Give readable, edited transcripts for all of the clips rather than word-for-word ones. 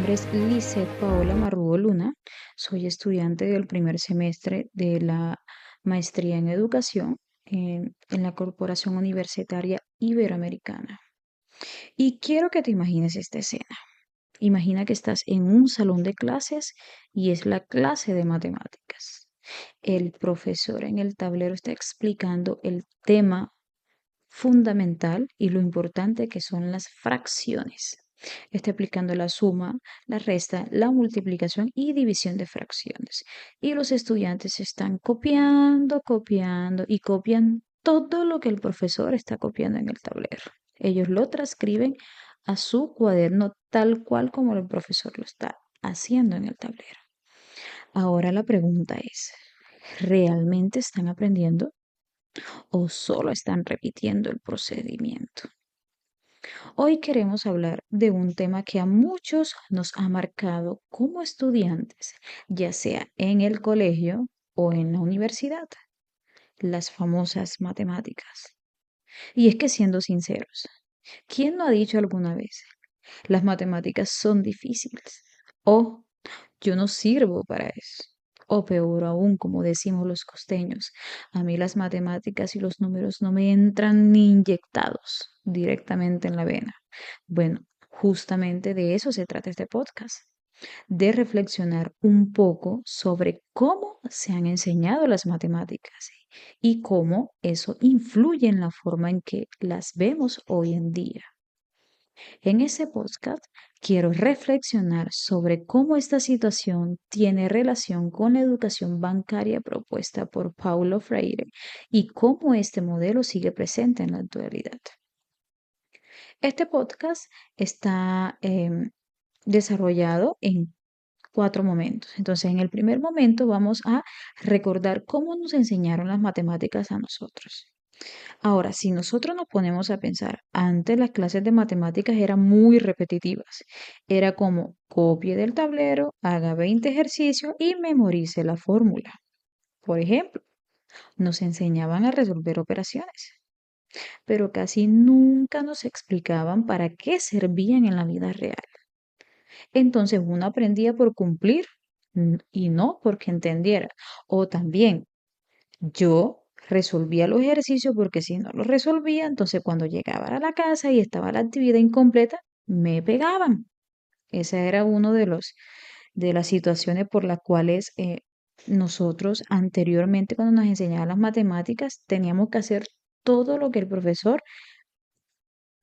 nombre es Lisset Paola Marrubo Luna. Soy estudiante del primer semestre de la maestría en educación en la Corporación Universitaria Iberoamericana. Y quiero que te imagines esta escena. Imagina que estás en un salón de clases y es la clase de matemáticas. El profesor en el tablero está explicando el tema fundamental y lo importante que son las fracciones. Está aplicando la suma, la resta, la multiplicación y división de fracciones. Y los estudiantes están copiando, copiando y copian todo lo que el profesor está copiando en el tablero. Ellos lo transcriben a su cuaderno tal cual como el profesor lo está haciendo en el tablero. Ahora la pregunta es, ¿realmente están aprendiendo o solo están repitiendo el procedimiento? Hoy queremos hablar de un tema que a muchos nos ha marcado como estudiantes, ya sea en el colegio o en la universidad, las famosas matemáticas. Y es que siendo sinceros, ¿quién no ha dicho alguna vez, las matemáticas son difíciles? O yo no sirvo para eso. O peor aún, como decimos los costeños, a mí las matemáticas y los números no me entran ni inyectados directamente en la vena. Bueno, justamente de eso se trata este podcast, de reflexionar un poco sobre cómo se han enseñado las matemáticas y cómo eso influye en la forma en que las vemos hoy en día. En ese podcast quiero reflexionar sobre cómo esta situación tiene relación con la educación bancaria propuesta por Paulo Freire y cómo este modelo sigue presente en la actualidad. Este podcast está desarrollado en 4 momentos. Entonces, en el primer momento vamos a recordar cómo nos enseñaron las matemáticas a nosotros. Ahora, si nosotros nos ponemos a pensar, antes las clases de matemáticas eran muy repetitivas. Era como copie del tablero, haga 20 ejercicios y memorice la fórmula. Por ejemplo, nos enseñaban a resolver operaciones, pero casi nunca nos explicaban para qué servían en la vida real. Entonces uno aprendía por cumplir y no porque entendiera. O también yo resolvía los ejercicios porque si no los resolvía, entonces cuando llegaba a la casa y estaba la actividad incompleta, me pegaban. Esa era uno de las situaciones por las cuales nosotros anteriormente cuando nos enseñaban las matemáticas teníamos que hacer todo lo que el profesor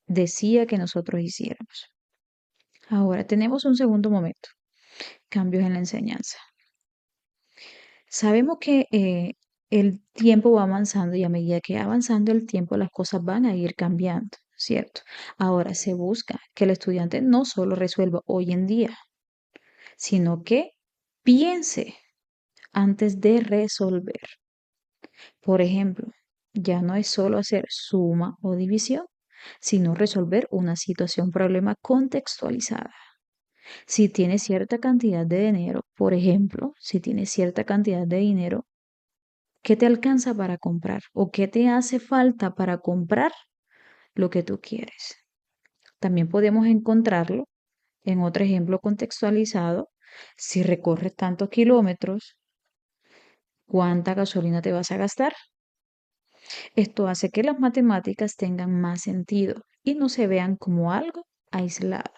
decía que nosotros hiciéramos. Ahora tenemos un segundo momento, cambios en la enseñanza. Sabemos que el tiempo va avanzando y a medida que va avanzando el tiempo las cosas van a ir cambiando, ¿cierto? Ahora se busca que el estudiante no solo resuelva hoy en día, sino que piense antes de resolver. Por ejemplo, ya no es solo hacer suma o división, sino resolver una situación problema contextualizada. Si tienes cierta cantidad de dinero, por ejemplo, si tienes cierta cantidad de dinero, ¿qué te alcanza para comprar? ¿O qué te hace falta para comprar lo que tú quieres? También podemos encontrarlo en otro ejemplo contextualizado. Si recorres tantos kilómetros, ¿cuánta gasolina te vas a gastar? Esto hace que las matemáticas tengan más sentido y no se vean como algo aislado.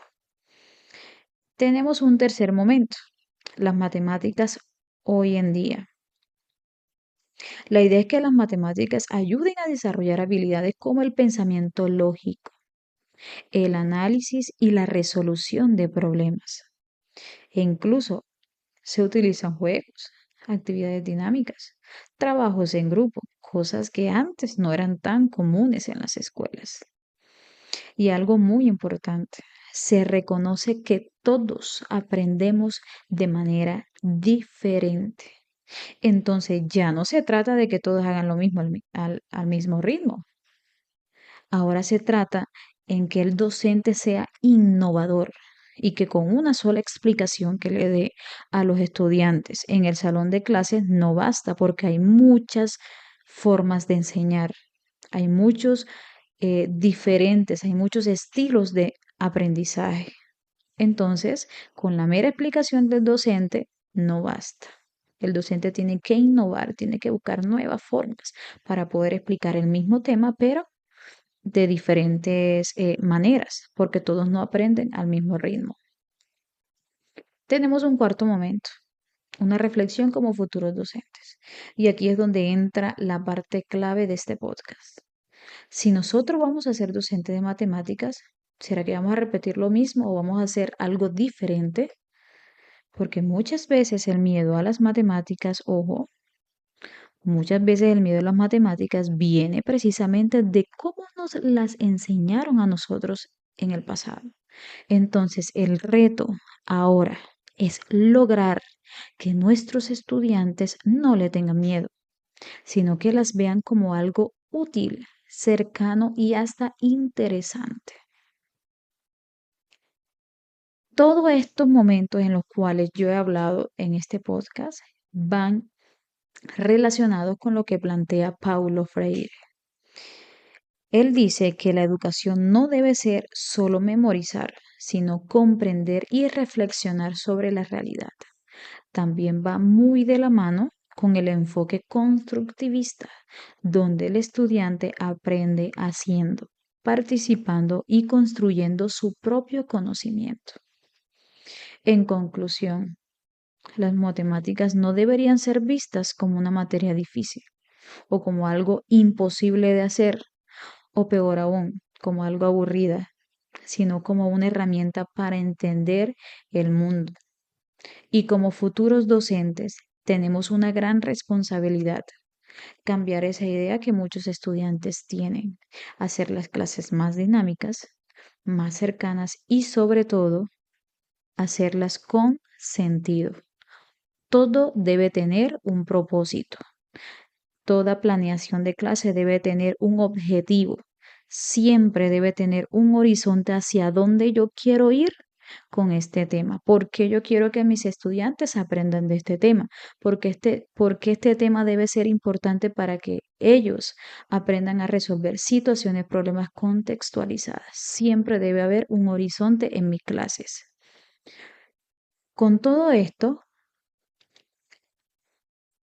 Tenemos un tercer momento, las matemáticas hoy en día. La idea es que las matemáticas ayuden a desarrollar habilidades como el pensamiento lógico, el análisis y la resolución de problemas. E incluso se utilizan juegos, actividades dinámicas, trabajos en grupo, cosas que antes no eran tan comunes en las escuelas. Y algo muy importante, se reconoce que todos aprendemos de manera diferente. Entonces ya no se trata de que todos hagan lo mismo al mismo ritmo. Ahora se trata en que el docente sea innovador y que con una sola explicación que le dé a los estudiantes en el salón de clases no basta porque hay muchas formas de enseñar, hay muchos diferentes, hay muchos estilos de aprendizaje. Entonces, con la mera explicación del docente no basta. El docente tiene que innovar, tiene que buscar nuevas formas para poder explicar el mismo tema, pero de diferentes maneras, porque todos no aprenden al mismo ritmo. Tenemos un cuarto momento, una reflexión como futuros docentes. Y aquí es donde entra la parte clave de este podcast. Si nosotros vamos a ser docentes de matemáticas, ¿será que vamos a repetir lo mismo o vamos a hacer algo diferente? Porque muchas veces el miedo a las matemáticas, ojo, muchas veces el miedo a las matemáticas viene precisamente de cómo nos las enseñaron a nosotros en el pasado. Entonces, el reto ahora es lograr que nuestros estudiantes no le tengan miedo, sino que las vean como algo útil, cercano y hasta interesante. Todos estos momentos en los cuales yo he hablado en este podcast van relacionados con lo que plantea Paulo Freire. Él dice que la educación no debe ser solo memorizar, sino comprender y reflexionar sobre la realidad. También va muy de la mano con el enfoque constructivista, donde el estudiante aprende haciendo, participando y construyendo su propio conocimiento. En conclusión, las matemáticas no deberían ser vistas como una materia difícil o como algo imposible de hacer o peor aún, como algo aburrida, sino como una herramienta para entender el mundo. Y como futuros docentes tenemos una gran responsabilidad, cambiar esa idea que muchos estudiantes tienen, hacer las clases más dinámicas, más cercanas y sobre todo hacerlas con sentido. Todo debe tener un propósito. Toda planeación de clase debe tener un objetivo. Siempre debe tener un horizonte hacia dónde yo quiero ir con este tema. ¿Por qué yo quiero que mis estudiantes aprendan de este tema? Porque este tema debe ser importante para que ellos aprendan a resolver situaciones, problemas contextualizadas. Siempre debe haber un horizonte en mis clases. Con todo esto,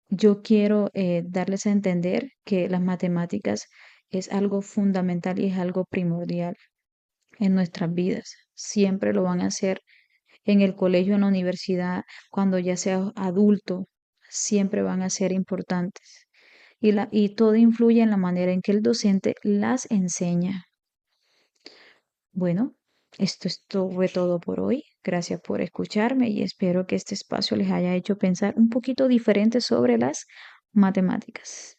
yo quiero darles a entender que las matemáticas es algo fundamental y es algo primordial en nuestras vidas. Siempre lo van a hacer en el colegio, en la universidad, cuando ya sea adulto, siempre van a ser importantes. Y todo influye en la manera en que el docente las enseña. Bueno, esto fue todo por hoy. Gracias por escucharme y espero que este espacio les haya hecho pensar un poquito diferente sobre las matemáticas.